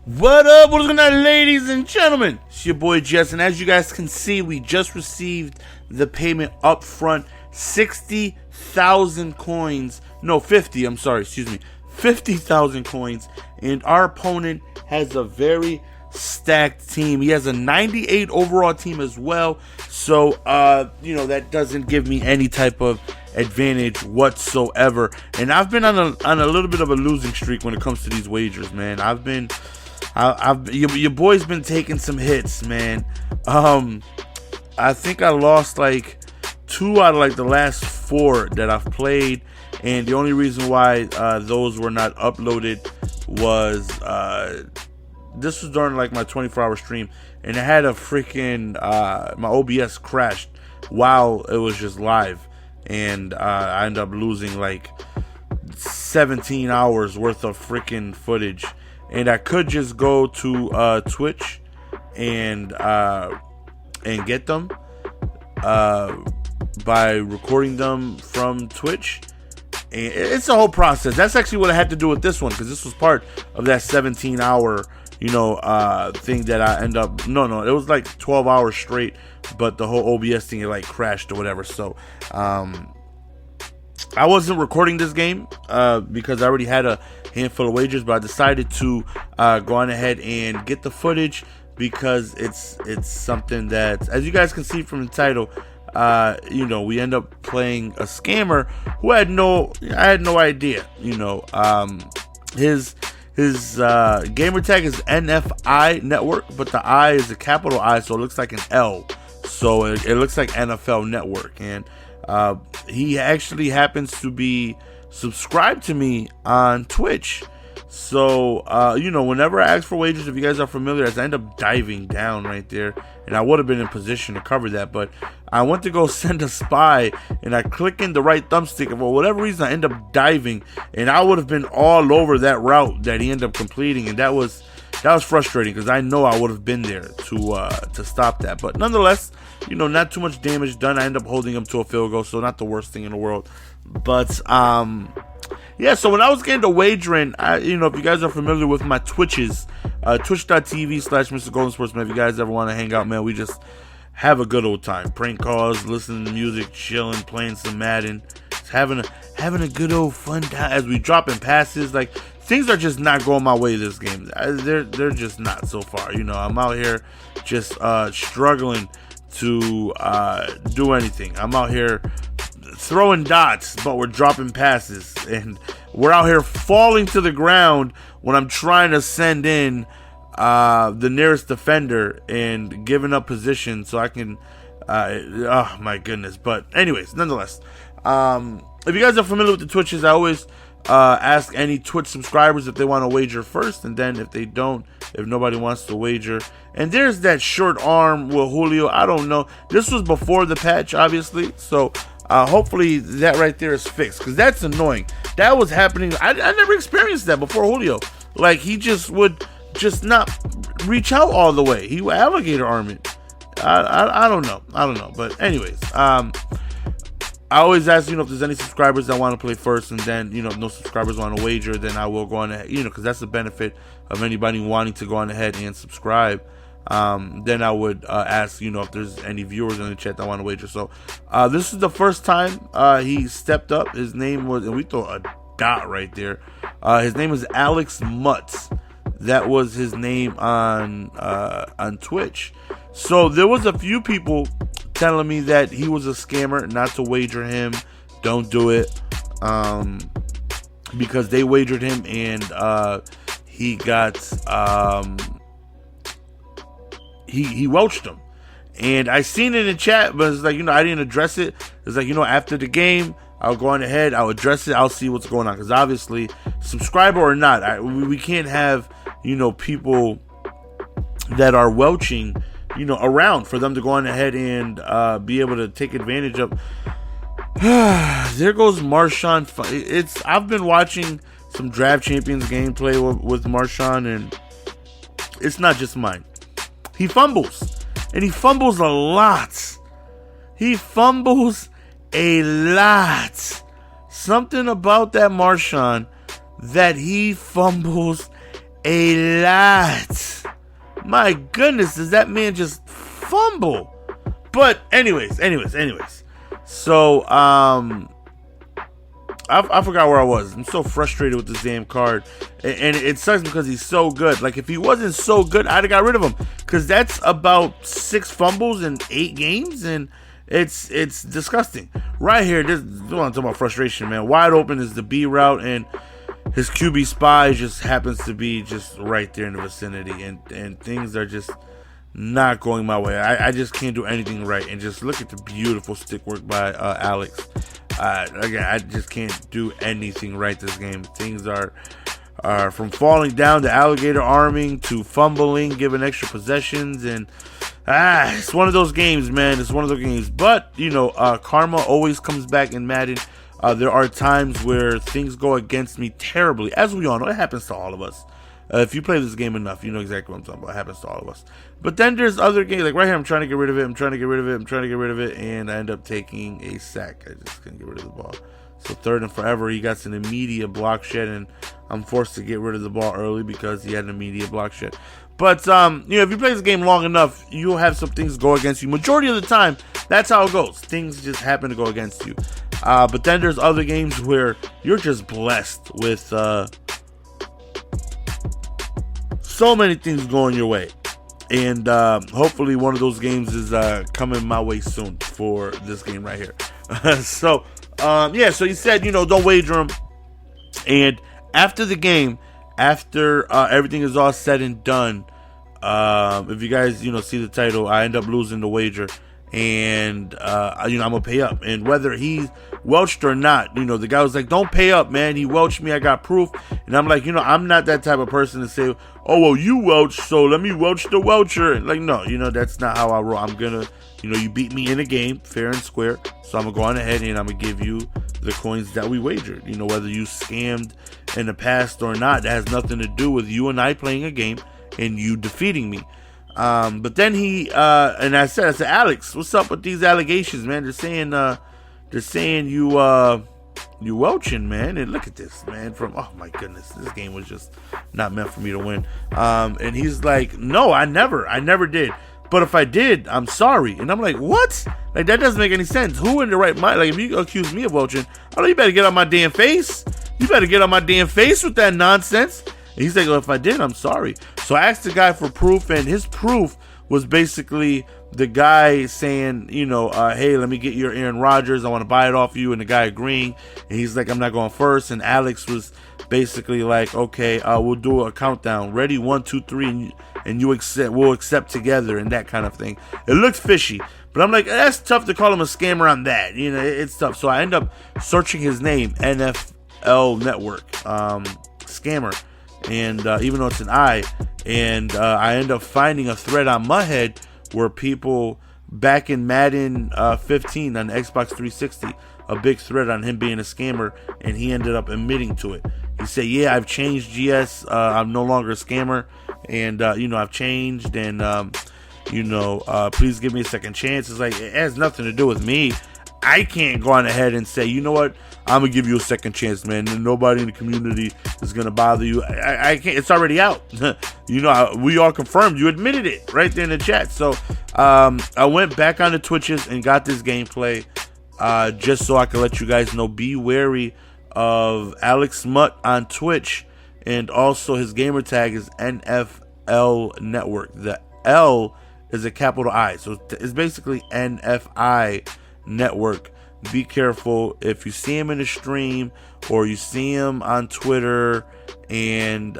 What up? What's going on, ladies and gentlemen? It's your boy Jess, and as you guys can see, we just received the payment up front. 60,000 coins. No, 50. I'm sorry. Excuse me. 50,000 coins. And our opponent has a very stacked team. He has a 98 overall team as well. So, that doesn't give me any type of advantage whatsoever. And I've been on a little bit of a losing streak when it comes to these wagers, man. Your boy's been taking some hits, man. I think I lost like 2 out of like the last 4 that I've played, and the only reason why those were not uploaded was this was during like my 24-hour stream, and it had a freaking my OBS crashed while it was just live, and I ended up losing like 17 hours worth of freaking footage. And I could just go to Twitch and get them by recording them from Twitch. And it's a whole process. That's actually what I had to do with this one, because this was part of that 17-hour, thing that I end up. No, it was like 12 hours straight, but the whole OBS thing, it like crashed or whatever. So I wasn't recording this game because I already had a handful of wagers, but I decided to go on ahead and get the footage because it's something that, as you guys can see from the title, we end up playing a scammer who I had no idea. His gamer tag is NFI Network, but the I is a capital I, so it looks like an L. So it looks like NFL Network, and he actually happens to be subscribed to me on Twitch. So whenever I ask for wagers, if you guys are familiar, I end up diving down right there, and I would have been in position to cover that, but I went to go send a spy, and I click in the right thumbstick, and for whatever reason I end up diving, and I would have been all over that route that he ended up completing, and that was frustrating because I know I would have been there to stop that. But nonetheless, not too much damage done. I end up holding him to a field goal, so not the worst thing in the world. But so when I was getting to wagering, if you guys are familiar with my Twitches, twitch.tv/Mr. Golden Sportsman, if you guys ever want to hang out, man, we just have a good old time. Prank calls, listening to music, chilling, playing some Madden, just having a good old fun time as we dropping passes. Like, things are just not going my way this game. They're just not so far. I'm out here just struggling to do anything. I'm out here throwing dots, but we're dropping passes, and we're out here falling to the ground when I'm trying to send in the nearest defender and giving up position so I can oh my goodness. But anyways, nonetheless, if you guys are familiar with the Twitches, I always ask any Twitch subscribers if they want to wager first, and then if they don't, if nobody wants to wager. And there's that short arm with Julio. I don't know, this was before the patch, obviously, so hopefully that right there is fixed, because that's annoying. That was happening. I never experienced that before Julio. Like, he just would just not reach out all the way. He would alligator arm it. I don't know. But anyways, I always ask, if there's any subscribers that want to play first, and then, if no subscribers want to wager, then I will go on ahead, because that's the benefit of anybody wanting to go on ahead and subscribe. Then I would ask, if there's any viewers in the chat that want to wager. So this is the first time he stepped up. His name was, and we throw a dot right there. His name is Alex Mutz. That was his name on Twitch. So there was a few people telling me that he was a scammer, not to wager him. Don't do it, because they wagered him, and he got he welched them. And I seen it in the chat, but it's like, I didn't address it. It's like, after the game, I'll go on ahead, I'll address it, I'll see what's going on, because obviously, subscriber or not, we can't have people that are welching around for them to go on ahead and be able to take advantage of. There goes Marshawn. I've been watching some Draft Champions gameplay with Marshawn, and it's not just mine. He fumbles, and he fumbles a lot. Something about that Marshawn, that he fumbles a lot. My goodness, does that man just fumble? But anyways. So, I forgot where I was. I'm so frustrated with this damn card. And it sucks because he's so good. Like, if he wasn't so good, I'd have got rid of him. Because that's about 6 fumbles in 8 games. And it's disgusting. Right here, this is what I'm talking about frustration, man. Wide open is the B route. And his QB spy just happens to be just right there in the vicinity. And things are just not going my way. I just can't do anything right. And just look at the beautiful stick work by Alex. Again, I just can't do anything right this game. Things are from falling down to alligator arming to fumbling, giving extra possessions, and it's one of those games, man. It's one of those games. But karma always comes back in Madden. There are times where things go against me terribly, as we all know. It happens to all of us. If you play this game enough, you know exactly what I'm talking about. It happens to all of us. But then there's other games, like right here, I'm trying to get rid of it, and I end up taking a sack. I just couldn't get rid of the ball. So 3rd and forever, he got an immediate block shed, and I'm forced to get rid of the ball early because he had an immediate block shed. But, if you play this game long enough, you'll have some things go against you. Majority of the time, that's how it goes. Things just happen to go against you. But then there's other games where you're just blessed with so many things going your way, and hopefully one of those games is coming my way soon for this game right here. So he said, don't wager him. And after the game, after everything is all said and done, if you guys see the title, I end up losing the wager, and I'm gonna pay up. And whether he's welched or not, the guy was like, don't pay up, man, he welched me, I got proof. And I'm like, I'm not that type of person to say, oh, well, you welch, so let me welch the welcher. And like, no, that's not how I roll. I'm gonna, you beat me in a game fair and square, so I'm gonna go on ahead and I'm gonna give you the coins that we wagered. Whether you scammed in the past or not, that has nothing to do with you and I playing a game and you defeating me. But then he and I said, Alex, what's up with these allegations, man? They're saying you welching, man. And look at this, man. Oh my goodness, this game was just not meant for me to win. And he's like, no, I never did. But if I did, I'm sorry. And I'm like, what? Like, that doesn't make any sense. Who in the right mind? Like, if you accuse me of welching, you better get on my damn face. You better get on my damn face with that nonsense. And he's like, well, if I did, I'm sorry. So I asked the guy for proof, and his proof was basically the guy saying, hey, let me get your Aaron Rodgers. I want to buy it off you. And the guy agreeing. And he's like, I'm not going first. And Alex was basically like, okay, we'll do a countdown. Ready? 1, 2, 3. And we'll accept together and that kind of thing. It looked fishy. But I'm like, that's tough to call him a scammer on that. It's tough. So I end up searching his name, NFL Network, scammer. And even though it's an I, and I end up finding a thread on Mudhead where people back in Madden 15 on Xbox 360, a big thread on him being a scammer, and he ended up admitting to it. He said, yeah, I've changed, GS, I'm no longer a scammer, and I've changed, and please give me a second chance. It's like, it has nothing to do with me. I can't go on ahead and say, you know what, I'm gonna give you a second chance, man, and nobody in the community is gonna bother you. I can't. It's already out. We all confirmed. You admitted it right there in the chat. So I went back on the Twitches and got this gameplay just so I could let you guys know. Be wary of Alex Mutt on Twitch, and also his gamer tag is NFL Network. The L is a capital I, so it's basically NFI Network. Be careful if you see him in the stream or you see him on Twitter and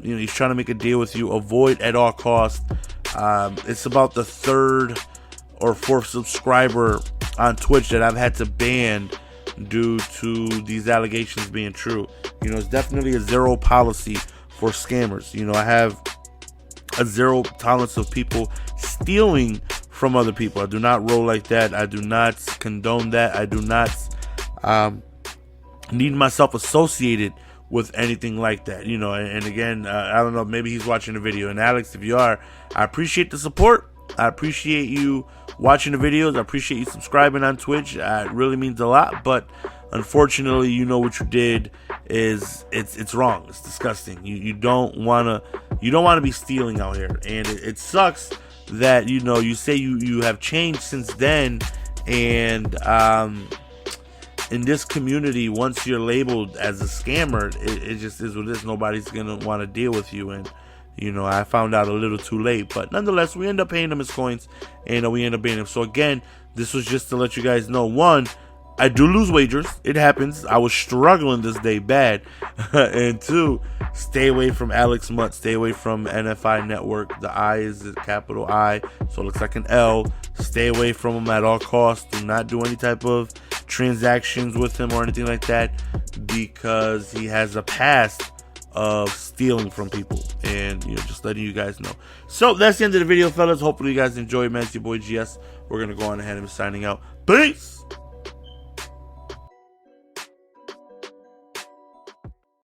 he's trying to make a deal with you. Avoid at all costs. It's about the 3rd or 4th subscriber on Twitch that I've had to ban due to these allegations being true. It's definitely a zero policy for scammers. I have a zero tolerance of people stealing from other people. I do not roll like that. I do not condone that. I do not need myself associated with anything like that. And again, I don't know, maybe he's watching the video. And Alex, if you are, I appreciate the support. I appreciate you watching the videos. I appreciate you subscribing on Twitch. It really means a lot. But unfortunately, you know what you did is it's wrong. It's disgusting. You don't wanna be stealing out here, and it sucks that you say you have changed since then, and in this community, once you're labeled as a scammer, it just is what it is. Nobody's gonna want to deal with you, and I found out a little too late, but nonetheless, we end up paying him his coins, and we end up paying him. So again, this was just to let you guys know, one, I do lose wagers. It happens. I was struggling this day bad. And two, stay away from Alex Mutt. Stay away from NFI Network. The I is a capital I, so it looks like an L. Stay away from him at all costs. Do not do any type of transactions with him or anything like that, because he has a past of stealing from people, and just letting you guys know. So that's the end of the video, fellas. Hopefully you guys enjoyed, man. It's your boy GS. We're gonna go on ahead and signing out. Peace.